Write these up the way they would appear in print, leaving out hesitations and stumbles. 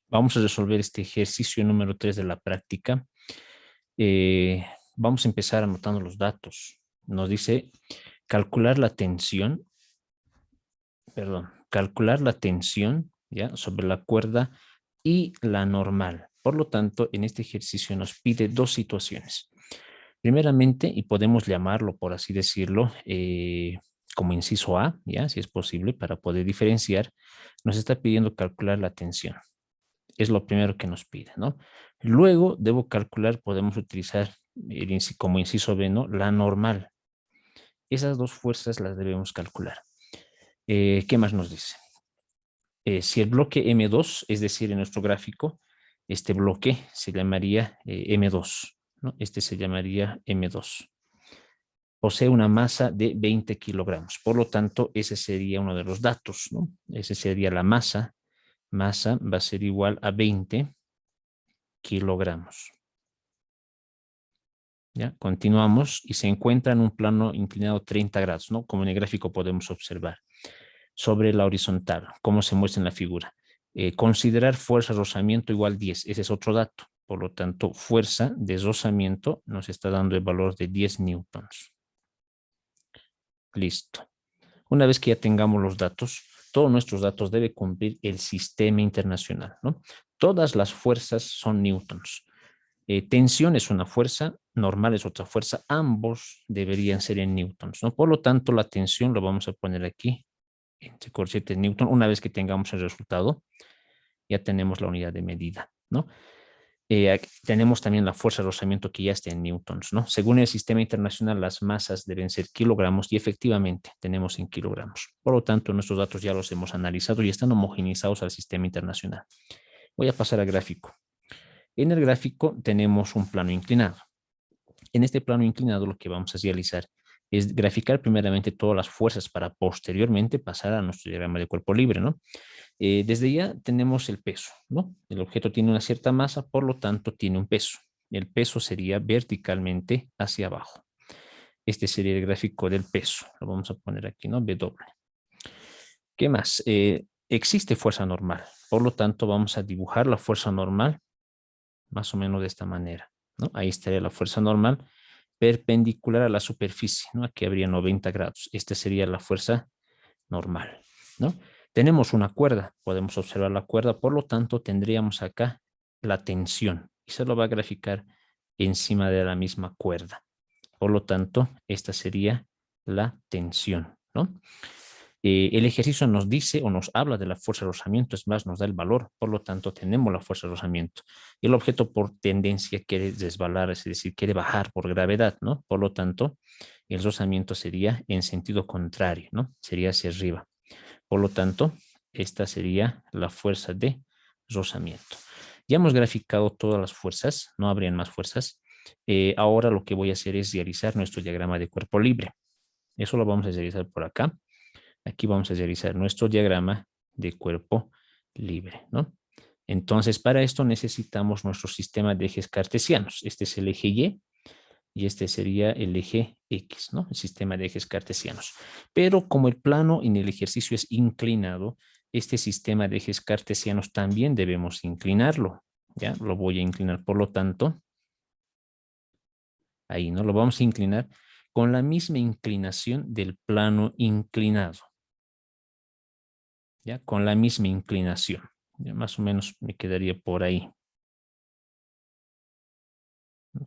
Vamos a resolver este ejercicio número 3 de la práctica. Eh, Vamos a empezar anotando los datos. Nos dice calcular la tensión, calcular la tensión, ¿ya? Sobre la cuerda y la normal. Por lo tanto, en este ejercicio nos pide dos situaciones. Primeramente, y podemos llamarlo, por así decirlo, como inciso A, ¿ya? Si es posible, para poder diferenciar, nos está pidiendo calcular la tensión. Es lo primero que nos pide, ¿no? Luego debo calcular, podemos utilizar como inciso B, ¿no? La normal. Esas dos fuerzas las debemos calcular. ¿Qué más nos dice? Si el bloque M2, es decir, en nuestro gráfico, este bloque se llamaría M2, ¿no? Este se llamaría M2. Posee una masa de 20 kilogramos. Por lo tanto, ese sería uno de los datos, ¿no? Ese sería la masa. Masa va a ser igual a 20 kilogramos. ¿Ya? Continuamos y se encuentra en un plano inclinado 30 grados, ¿no? Como en el gráfico podemos observar. Sobre la horizontal, como se muestra en la figura. Considerar fuerza de rozamiento igual 10. Ese es otro dato. Por lo tanto, fuerza de rozamiento nos está dando el valor de 10 newtons. Listo. Una vez que ya tengamos los datos, todos nuestros datos debe cumplir el sistema internacional, ¿no? Todas las fuerzas son newtons. Tensión es una fuerza, normal es otra fuerza, ambos deberían ser en newtons, ¿no? Por lo tanto, la tensión lo vamos a poner aquí, entre corchetes newton. Una vez que tengamos el resultado, ya tenemos la unidad de medida, ¿no? Tenemos también la fuerza de rozamiento que ya está en newtons, ¿no? Según el sistema internacional, las masas deben ser kilogramos y efectivamente tenemos en kilogramos. Por lo tanto, nuestros datos ya los hemos analizado y están homogenizados al sistema internacional. Voy a pasar al gráfico. En el gráfico tenemos un plano inclinado. En este plano inclinado lo que vamos a realizar es graficar primeramente todas las fuerzas para posteriormente pasar a nuestro diagrama de cuerpo libre, ¿no? Desde ya tenemos el peso, ¿no? El objeto tiene una cierta masa, por lo tanto tiene un peso. El peso sería verticalmente hacia abajo. Este sería el gráfico del peso. Lo vamos a poner aquí, ¿no? W. ¿Qué más? Existe fuerza normal. Por lo tanto, vamos a dibujar la fuerza normal más o menos de esta manera, ¿no? Ahí estaría la fuerza normal perpendicular a la superficie, ¿no? Aquí habría 90 grados. Esta sería la fuerza normal, ¿no? Tenemos una cuerda, podemos observar la cuerda, por lo tanto tendríamos acá la tensión y se lo va a graficar encima de la misma cuerda. Por lo tanto, esta sería la tensión, ¿no? El ejercicio nos dice o nos habla de la fuerza de rozamiento, es más, nos da el valor, por lo tanto tenemos la fuerza de rozamiento. Y el objeto por tendencia quiere resbalar, es decir, quiere bajar por gravedad, ¿no? Por lo tanto, el rozamiento sería en sentido contrario, ¿no? Sería hacia arriba. Por lo tanto, esta sería la fuerza de rozamiento. Ya hemos graficado todas las fuerzas, no habrían más fuerzas. Ahora lo que voy a hacer es realizar nuestro diagrama de cuerpo libre. Eso lo vamos a realizar por acá. Aquí vamos a realizar nuestro diagrama de cuerpo libre, ¿no? Entonces, para esto necesitamos nuestro sistema de ejes cartesianos. Este es el eje y este sería el eje X, ¿no? El sistema de ejes cartesianos. Pero como el plano en el ejercicio es inclinado, este sistema de ejes cartesianos también debemos inclinarlo, ¿ya? Lo voy a inclinar, por lo tanto, ahí, ¿no? Lo vamos a inclinar con la misma inclinación del plano inclinado. ¿Ya? Con la misma inclinación. Ya más o menos me quedaría por ahí.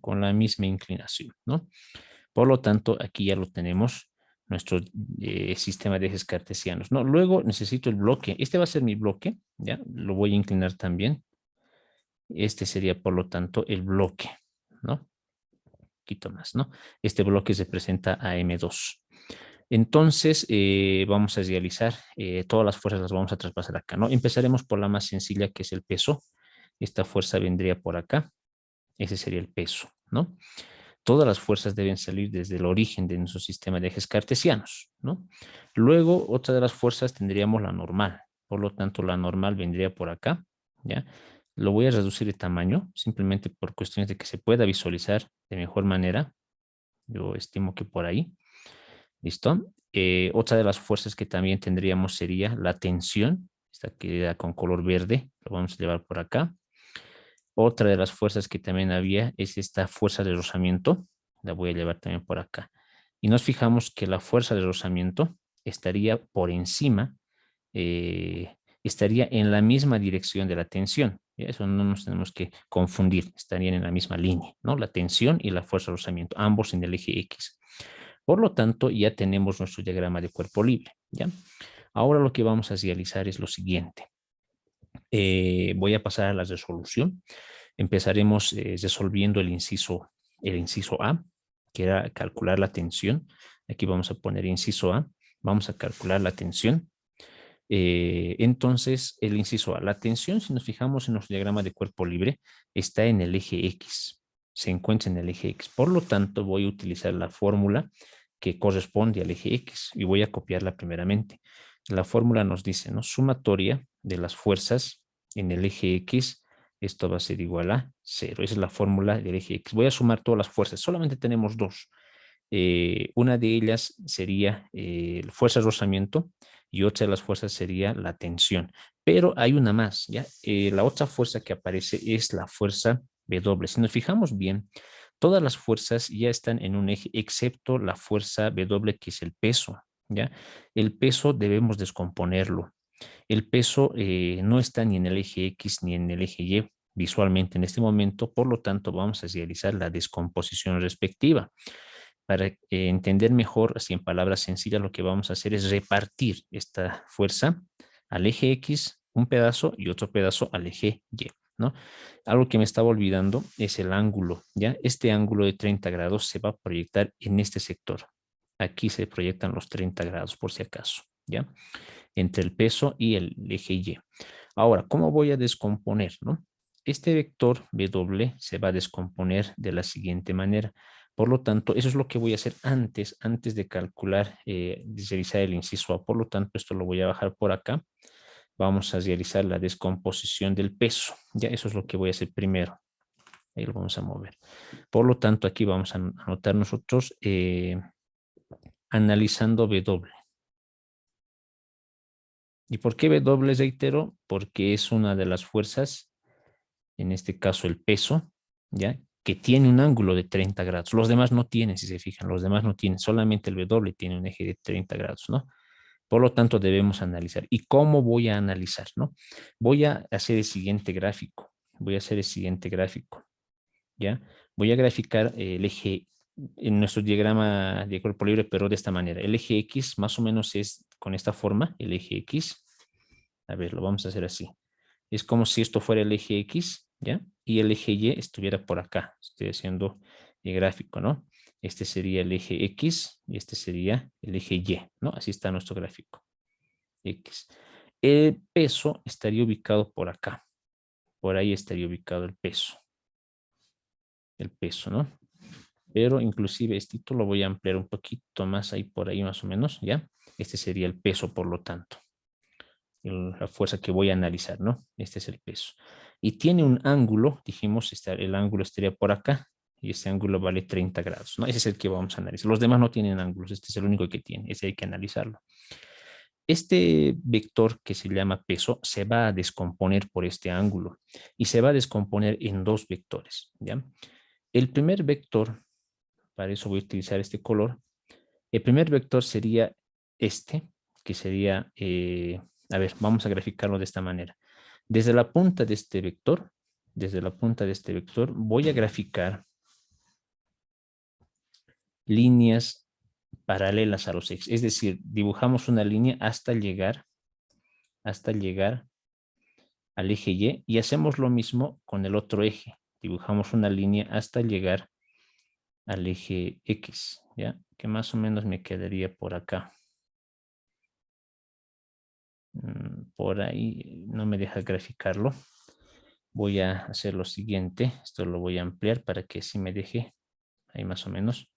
Con la misma inclinación, ¿no? Por lo tanto, aquí ya lo tenemos, nuestro sistema de ejes cartesianos, ¿no? Luego necesito el bloque. Este va a ser mi bloque, ¿ya? Lo voy a inclinar también. Este sería, por lo tanto, el bloque, ¿no? Un poquito más, ¿no? Este bloque se presenta a M2. Entonces, vamos a realizar todas las fuerzas, las vamos a traspasar acá, ¿no? Empezaremos por la más sencilla, que es el peso. Esta fuerza vendría por acá. Ese sería el peso, ¿no? Todas las fuerzas deben salir desde el origen de nuestro sistema de ejes cartesianos, ¿no? Luego, otra de las fuerzas tendríamos la normal. Por lo tanto, la normal vendría por acá, ¿ya? Lo voy a reducir de tamaño, simplemente por cuestiones de que se pueda visualizar de mejor manera. Yo estimo que por ahí. ¿Listo? Otra de las fuerzas que también tendríamos sería la tensión. Esta queda con color verde. Lo vamos a llevar por acá. Otra de las fuerzas que también había es esta fuerza de rozamiento. La voy a llevar también por acá. Y nos fijamos que la fuerza de rozamiento estaría por encima, estaría en la misma dirección de la tensión. ¿Ya? Eso no nos tenemos que confundir, estarían en la misma línea, ¿no? La tensión y la fuerza de rozamiento, ambos en el eje X. Por lo tanto, ya tenemos nuestro diagrama de cuerpo libre, ¿ya? Ahora lo que vamos a realizar es lo siguiente. Voy a pasar a la resolución. Empezaremos resolviendo el inciso A, que era calcular la tensión. Aquí vamos a poner inciso A. Vamos a calcular la tensión. Entonces, el inciso A, la tensión, si nos fijamos en nuestro diagrama de cuerpo libre, está en el eje X. Se encuentra en el eje X. Por lo tanto, voy a utilizar la fórmula que corresponde al eje X y voy a copiarla primeramente. La fórmula nos dice, ¿no? Sumatoria de las fuerzas en el eje X, esto va a ser igual a 0. Esa es la fórmula del eje X. Voy a sumar todas las fuerzas. Solamente tenemos dos. Una de ellas sería fuerza de rozamiento y otra de las fuerzas sería la tensión. Pero hay una más, ¿ya? La otra fuerza que aparece es la fuerza W. Si nos fijamos bien, todas las fuerzas ya están en un eje, excepto la fuerza W, que es el peso, ¿ya? El peso debemos descomponerlo. El peso no está ni en el eje X ni en el eje Y visualmente en este momento, por lo tanto vamos a realizar la descomposición respectiva. Para entender mejor, así en palabras sencillas, lo que vamos a hacer es repartir esta fuerza al eje X, un pedazo, y otro pedazo al eje Y, ¿no? Algo que me estaba olvidando es el ángulo, ¿ya? Este ángulo de 30 grados se va a proyectar en este sector. Aquí se proyectan los 30 grados, por si acaso, ¿ya? Entre el peso y el eje Y. Ahora, ¿cómo voy a descomponer, no? Este vector W se va a descomponer de la siguiente manera. Por lo tanto, eso es lo que voy a hacer antes de calcular, de realizar el inciso A. Por lo tanto, esto lo voy a bajar por acá. Vamos a realizar la descomposición del peso. Ya, eso es lo que voy a hacer primero. Ahí lo vamos a mover. Por lo tanto, aquí vamos a anotar nosotros analizando W. ¿Y por qué W, reitero? Porque es una de las fuerzas, en este caso el peso, ¿ya? Que tiene un ángulo de 30 grados. Los demás no tienen, si se fijan, los demás no tienen, solamente el W tiene un eje de 30 grados, ¿no? Por lo tanto, debemos analizar. ¿Y cómo voy a analizar, no? Voy a hacer el siguiente gráfico. Voy a hacer el siguiente gráfico, ¿ya? Voy a graficar el eje en nuestro diagrama de cuerpo libre, pero de esta manera. El eje X más o menos es con esta forma, el eje X. A ver, lo vamos a hacer así. Es como si esto fuera el eje X, ¿ya? Y el eje Y estuviera por acá. Estoy haciendo el gráfico, ¿no? Este sería el eje X y este sería el eje Y, ¿no? Así está nuestro gráfico. X. El peso estaría ubicado por acá. Por ahí estaría ubicado el peso. El peso, ¿no? Pero inclusive este lo voy a ampliar un poquito más ahí por ahí más o menos, ¿ya? Este sería el peso, por lo tanto. La fuerza que voy a analizar, ¿no? Este es el peso. Y tiene un ángulo, dijimos, el ángulo estaría por acá, y este ángulo vale 30 grados, ¿no? Ese es el que vamos a analizar. Los demás no tienen ángulos, este es el único que tiene, ese hay que analizarlo. Este vector que se llama peso se va a descomponer por este ángulo y se va a descomponer en dos vectores, ¿ya? El primer vector, para eso voy a utilizar este color, el primer vector sería este, que sería, a ver, vamos a graficarlo de esta manera. Desde la punta de este vector, voy a graficar líneas paralelas a los ejes. Es decir, dibujamos una línea hasta llegar al eje Y hacemos lo mismo con el otro eje. Dibujamos una línea hasta llegar al eje X, ¿ya? Que más o menos me quedaría por acá. Por ahí no me deja graficarlo. Voy a hacer lo siguiente. Esto lo voy a ampliar para que sí me deje ahí más o menos.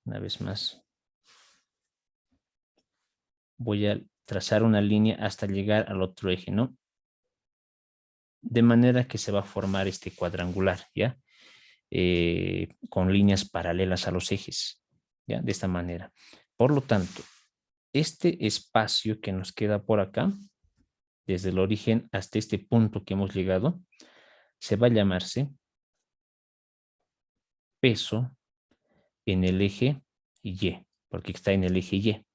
Una vez más. Voy a trazar una línea hasta llegar al otro eje, ¿no? De manera que se va a formar este cuadrangular, ¿ya? Con líneas paralelas a los ejes, ¿ya? De esta manera. Por lo tanto, este espacio que nos queda por acá desde el origen hasta este punto que hemos llegado, se va a llamarse peso en el eje Y, porque está en el eje Y.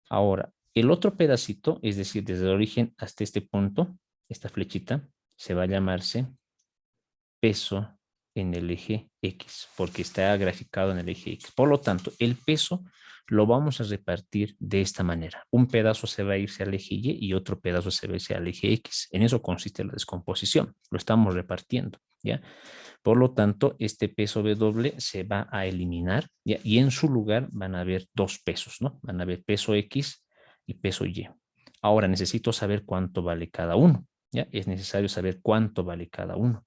Ahora, el otro pedacito, es decir, desde el origen hasta este punto, esta flechita, se va a llamarse peso en el eje X, porque está graficado en el eje X. Por lo tanto, el peso lo vamos a repartir de esta manera. Un pedazo se va a irse al eje Y y otro pedazo se va a irse al eje X. En eso consiste la descomposición. Lo estamos repartiendo, ¿ya? Por lo tanto, este peso W se va a eliminar, ¿ya? Y en su lugar van a haber dos pesos, ¿no? Van a haber peso X y peso Y. Ahora necesito saber cuánto vale cada uno, ¿ya? Es necesario saber cuánto vale cada uno.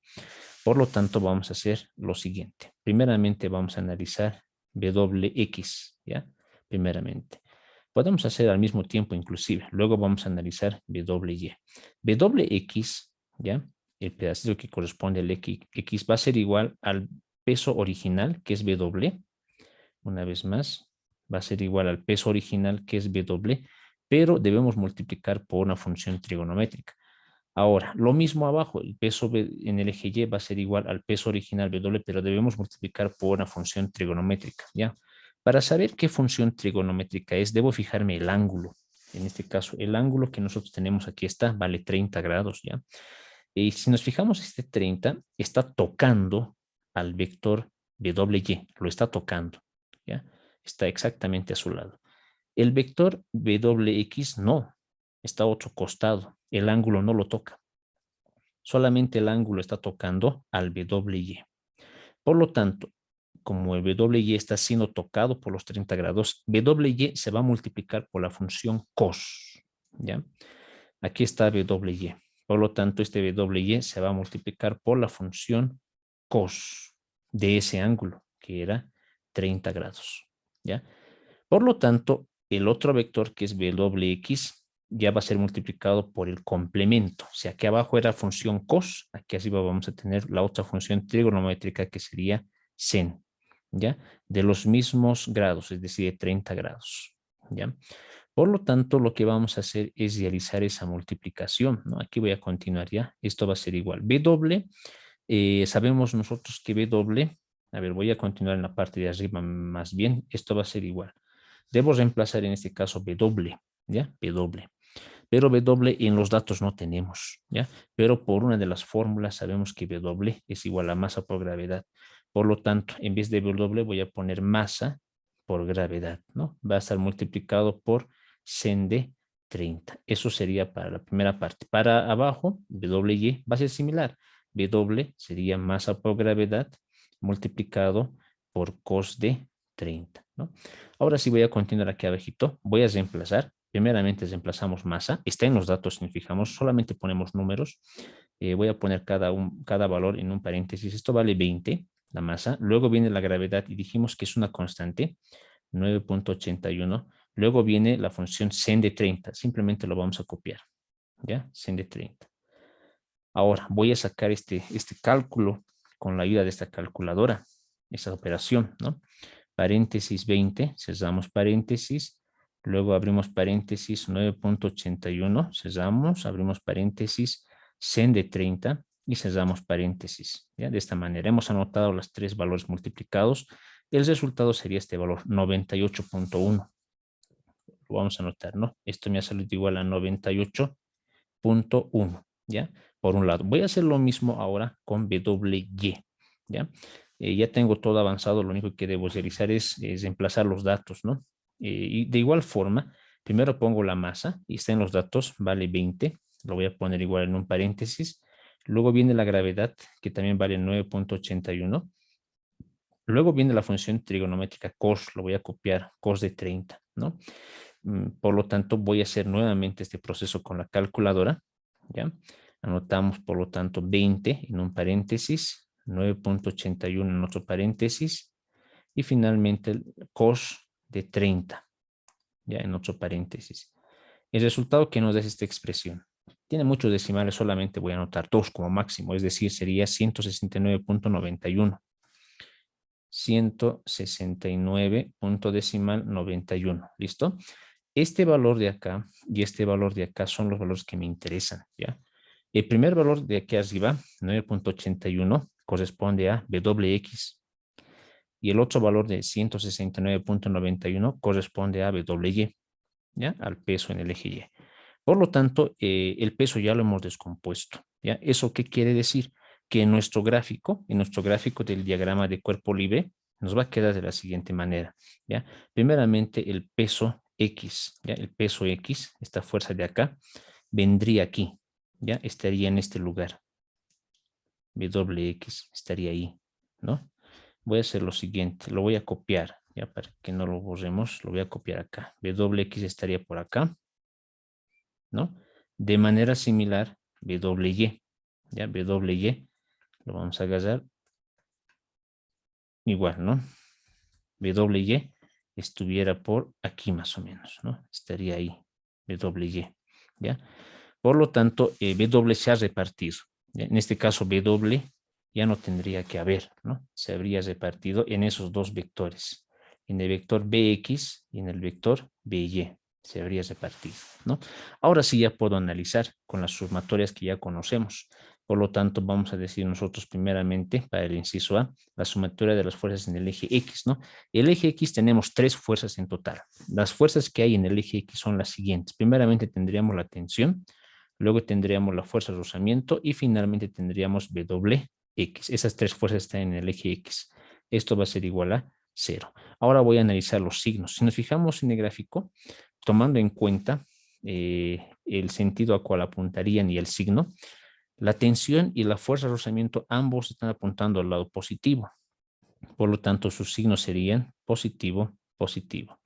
Por lo tanto, vamos a hacer lo siguiente. Primeramente vamos a analizar WX, ¿ya? Primeramente. Podemos hacer al mismo tiempo inclusive. Luego vamos a analizar WY. WX, ¿ya? El pedacito que corresponde al X va a ser igual al peso original, que es W. Una vez más, va a ser igual al peso original, que es W, pero debemos multiplicar por una función trigonométrica. Ahora, lo mismo abajo, el peso en el eje Y va a ser igual al peso original W, pero debemos multiplicar por una función trigonométrica, ¿ya? Para saber qué función trigonométrica es, debo fijarme el ángulo. En este caso, el ángulo que nosotros tenemos aquí está, vale 30 grados, ¿ya? Y si nos fijamos, este 30 está tocando al vector WY, lo está tocando, ¿ya? Está exactamente a su lado. El vector WX no, está a otro costado. El ángulo no lo toca. Solamente el ángulo está tocando al WY. Por lo tanto, como el WY está siendo tocado por los 30 grados, WY se va a multiplicar por la función cos, ¿ya? Aquí está WY. Por lo tanto, este WY se va a multiplicar por la función cos de ese ángulo, que era 30 grados, ¿ya? Por lo tanto, el otro vector, que es WX, ya va a ser multiplicado por el complemento. O sea, aquí abajo era función cos, aquí arriba vamos a tener la otra función trigonométrica que sería sen, ¿ya? De los mismos grados, es decir, de 30 grados, ¿ya? Por lo tanto, lo que vamos a hacer es realizar esa multiplicación, ¿no? Aquí voy a continuar ya. Esto va a ser igual. W, sabemos nosotros que W, a ver, voy a continuar en la parte de arriba más bien. Esto va a ser igual. Debo reemplazar en este caso W, ¿ya? W. Pero W en los datos no tenemos, ¿ya? Pero por una de las fórmulas sabemos que W es igual a masa por gravedad. Por lo tanto, en vez de W voy a poner masa por gravedad, ¿no? Va a estar multiplicado por sen de 30. Eso sería para la primera parte. Para abajo, WY va a ser similar. W sería masa por gravedad multiplicado por cos de 30, ¿no? Ahora sí voy a continuar aquí abajito. Voy a reemplazar. Primeramente reemplazamos masa. Está en los datos, si nos fijamos, solamente ponemos números. Voy a poner cada valor en un paréntesis. Esto vale 20, la masa. Luego viene la gravedad y dijimos que es una constante, 9.81. Luego viene la función sen de 30. Simplemente lo vamos a copiar, ¿ya? Sen de 30. Ahora voy a sacar este cálculo con la ayuda de esta calculadora, esa operación, ¿no? Paréntesis 20, cerramos paréntesis, luego abrimos paréntesis 9.81, cerramos, abrimos paréntesis, sen de 30 y cerramos paréntesis. ¿Ya? De esta manera hemos anotado los tres valores multiplicados. El resultado sería este valor, 98.1. Lo vamos a anotar, ¿no? Esto me ha salido igual a 98.1, ¿ya? Por un lado. Voy a hacer lo mismo ahora con WY, ¿ya? Ya tengo todo avanzado, lo único que debo realizar es reemplazar los datos, ¿no? Y de igual forma, primero pongo la masa, y está en los datos, vale 20, lo voy a poner igual en un paréntesis. Luego viene la gravedad, que también vale 9.81. Luego viene la función trigonométrica cos, lo voy a copiar, cos de 30, ¿no? Por lo tanto, voy a hacer nuevamente este proceso con la calculadora, ¿ya? Anotamos, por lo tanto, 20 en un paréntesis, 9.81 en otro paréntesis, y finalmente el cos de 30, ya en otro paréntesis. El resultado que nos da es esta expresión. Tiene muchos decimales, solamente voy a anotar 2 como máximo, es decir, sería 169.91. 169 punto decimal 91. ¿Listo? Este valor de acá y este valor de acá son los valores que me interesan, ¿ya? El primer valor de aquí arriba, 9.81, corresponde a WX. Y el otro valor de 169.91 corresponde a WY, ¿ya? Al peso en el eje Y. Por lo tanto, el peso ya lo hemos descompuesto, ¿ya? ¿Eso qué quiere decir? Que en nuestro gráfico del diagrama de cuerpo libre, nos va a quedar de la siguiente manera, ¿ya? Primeramente, el peso X, ¿ya? El peso X, esta fuerza de acá, vendría aquí, ¿ya? Estaría en este lugar. WX estaría ahí, ¿no? Voy a hacer lo siguiente, lo voy a copiar, ya para que no lo borremos, lo voy a copiar acá. WX estaría por acá, ¿no? De manera similar, WY, ya WY, lo vamos a agarrar igual, ¿no? WY estuviera por aquí más o menos, ¿no? Estaría ahí, WY, ¿ya? Por lo tanto, W se ha repartido. ¿Ya? En este caso, W ya no tendría que haber, ¿no? Se habría repartido en esos dos vectores, en el vector Bx y en el vector By. Se habría repartido, ¿no? Ahora sí ya puedo analizar con las sumatorias que ya conocemos. Por lo tanto, vamos a decir nosotros primeramente, para el inciso A, la sumatoria de las fuerzas en el eje X, ¿no? El eje X tenemos 3 fuerzas en total. Las fuerzas que hay en el eje X son las siguientes. Primeramente tendríamos la tensión, luego tendríamos la fuerza de rozamiento y finalmente tendríamos WX. Esas 3 fuerzas están en el eje X. Esto va a ser igual a 0. Ahora voy a analizar los signos. Si nos fijamos en el gráfico, tomando en cuenta el sentido a cual apuntarían y el signo, la tensión y la fuerza de rozamiento ambos están apuntando al lado positivo. Por lo tanto, sus signos serían positivo, positivo.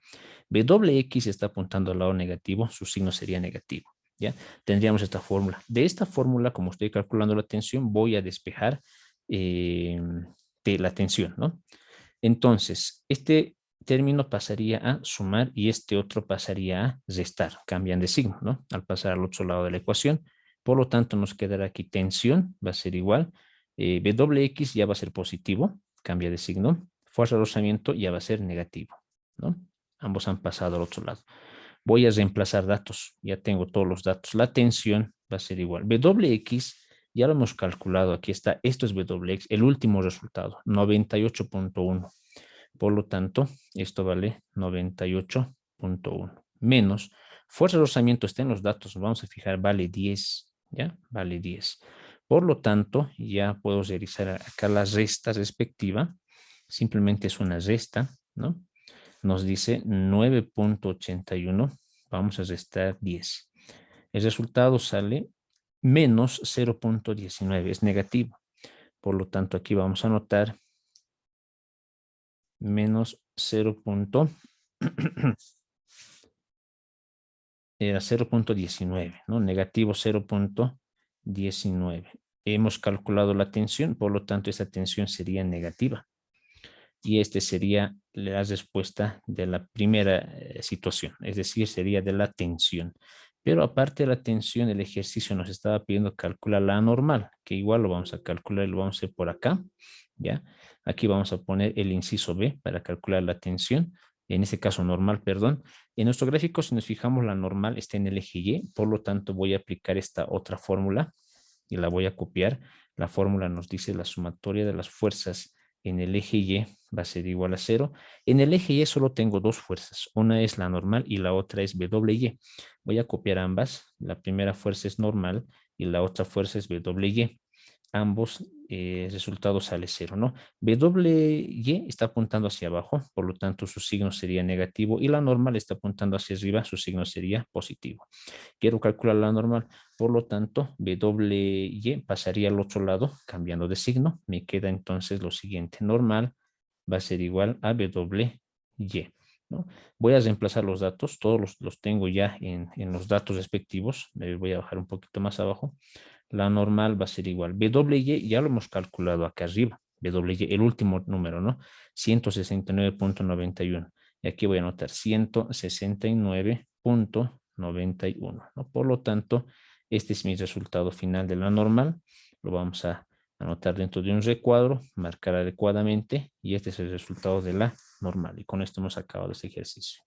WX está apuntando al lado negativo, su signo sería negativo. ¿Ya? Tendríamos esta fórmula. De esta fórmula, como estoy calculando la tensión, voy a despejar de la tensión, ¿no? Entonces, este término pasaría a sumar y este otro pasaría a restar. Cambian de signo, ¿no? Al pasar al otro lado de la ecuación. Por lo tanto, nos quedará aquí tensión, va a ser igual. WX ya va a ser positivo, cambia de signo. Fuerza de rozamiento ya va a ser negativo, ¿no? Ambos han pasado al otro lado. Voy a reemplazar datos. Ya tengo todos los datos. La tensión va a ser igual. WX ya lo hemos calculado. Aquí está. Esto es WX. El último resultado. 98.1. Por lo tanto, esto vale 98.1. Menos. Fuerza de rozamiento está en los datos. Vamos a fijar. Vale 10. ¿Ya? Vale 10. Por lo tanto, ya puedo realizar acá la resta respectiva. Simplemente es una resta, ¿no? Nos dice 9.81. Vamos a restar 10. El resultado sale menos 0.19. Es negativo. Por lo tanto, aquí vamos a anotar menos 0. Era 0.19, ¿no? Negativo 0.19. Hemos calculado la tensión, por lo tanto, esa tensión sería negativa. Y este sería la respuesta de la primera situación, es decir, sería de la tensión. Pero aparte de la tensión, el ejercicio nos estaba pidiendo calcular la normal, que igual lo vamos a calcular, lo vamos a hacer por acá, ¿ya? Aquí vamos a poner el inciso B para calcular la tensión, en este caso normal, perdón. En nuestro gráfico, si nos fijamos, la normal está en el eje Y, por lo tanto voy a aplicar esta otra fórmula y la voy a copiar. La fórmula nos dice la sumatoria de las fuerzas en el eje Y va a ser igual a 0. En el eje Y solo tengo dos fuerzas. Una es la normal y la otra es WY. Voy a copiar ambas. La primera fuerza es normal y la otra fuerza es WY. Ambos resultados sale 0, ¿no? WY está apuntando hacia abajo, por lo tanto su signo sería negativo y la normal está apuntando hacia arriba, su signo sería positivo. Quiero calcular la normal, por lo tanto WY pasaría al otro lado cambiando de signo. Me queda entonces lo siguiente, normal va a ser igual a WY, ¿no? Voy a reemplazar los datos, todos los tengo ya en los datos respectivos. Me voy a bajar un poquito más abajo. La normal va a ser igual. WY ya lo hemos calculado acá arriba. WY, el último número, ¿no? 169.91. Y aquí voy a anotar 169.91, ¿no? Por lo tanto, este es mi resultado final de la normal. Lo vamos a anotar dentro de un recuadro, marcar adecuadamente y este es el resultado de la normal. Y con esto hemos acabado este ejercicio.